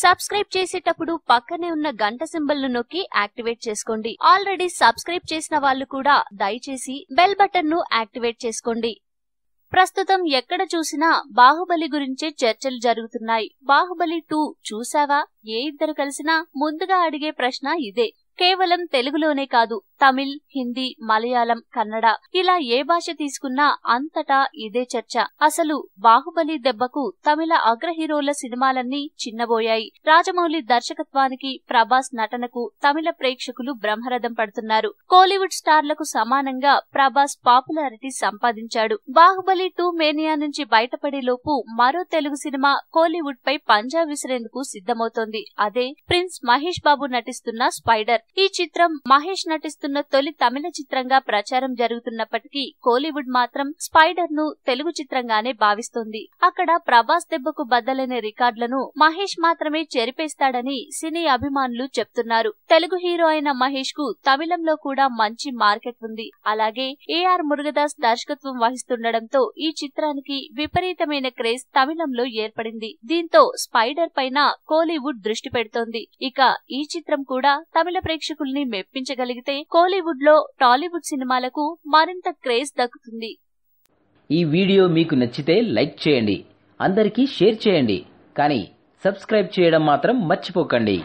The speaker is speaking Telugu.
సబ్స్క్రైబ్ చేసేటప్పుడు పక్కనే ఉన్న గంట సింబల్ ను నొక్కి యాక్టివేట్ చేసుకోండి. ఆల్రెడీ సబ్స్క్రైబ్ చేసిన వాళ్ళు కూడా దయచేసి బెల్ బటన్ ను యాక్టివేట్ చేసుకోండి. ప్రస్తుతం ఎక్కడ చూసినా బాహుబలి గురించే చర్చలు జరుగుతున్నాయి. బాహుబలి 2 చూసావా? ఏ ఇద్దరు కలిసినా ముందుగా అడిగే ప్రశ్న ఇదే. కేవలం తెలుగులోనే కాదు, తమిళ్, హిందీ, మలయాళం, కన్నడ ఇలా ఏ భాష తీసుకున్నా అంతటా ఇదే చర్చ. అసలు బాహుబలి దెబ్బకు తమిళ అగ్ర హీరోల సినిమాలన్నీ చిన్నబోయాయి. రాజమౌళి దర్శకత్వానికి, ప్రభాస్ నటనకు తమిళ ప్రేక్షకులు బ్రహ్మరథం పడుతున్నారు. కోలీవుడ్ స్టార్లకు సమానంగా ప్రభాస్ పాపులారిటీ సంపాదించాడు. బాహుబలి 2 మేనియా నుంచి బయటపడే లోపు మరో తెలుగు సినిమా కోలీవుడ్ పై పంజా విసిరేందుకు సిద్ధమవుతోంది. అదే ప్రిన్స్ మహేష్ బాబు నటిస్తున్న స్పైడర్. ఈ చిత్రం మహేష్ నటిస్తున్న తొలి తమిళ చిత్రంగా ప్రచారం జరుగుతున్నప్పటికీ కోలీవుడ్ మాత్రం స్పైడర్ ను తెలుగు చిత్రంగానే భావిస్తోంది. అక్కడ ప్రభాస్ దెబ్బకు బద్దలైన రికార్డులను మహేష్ మాత్రమే చెరిపేస్తాడని సినీ అభిమానులు చెప్తున్నారు. తెలుగు హీరో అయిన మహేష్ కు తమిళంలో కూడా మంచి మార్కెట్ ఉంది. అలాగే ఏఆర్ మురుగదాస్ దర్శకత్వం వహిస్తుండటంతో ఈ చిత్రానికి విపరీతమైన క్రేజ్ తమిళంలో ఏర్పడింది. దీంతో స్పైడర్ పైన కోలీవుడ్ దృష్టి పెడుతోంది. ఇక ఈ చిత్రం కూడా తమిళ ప్రేక్షకుల్ని మెప్పించగలిగితే కోలీవుడ్ లో టాలీవుడ్ సినిమాలకు మరింత క్రేజ్ దక్కుతుంది. ఈ వీడియో మీకు నచ్చితే లైక్ చేయండి, అందరికీ షేర్ చేయండి, కానీ సబ్స్క్రైబ్ చేయడం మాత్రం మర్చిపోకండి.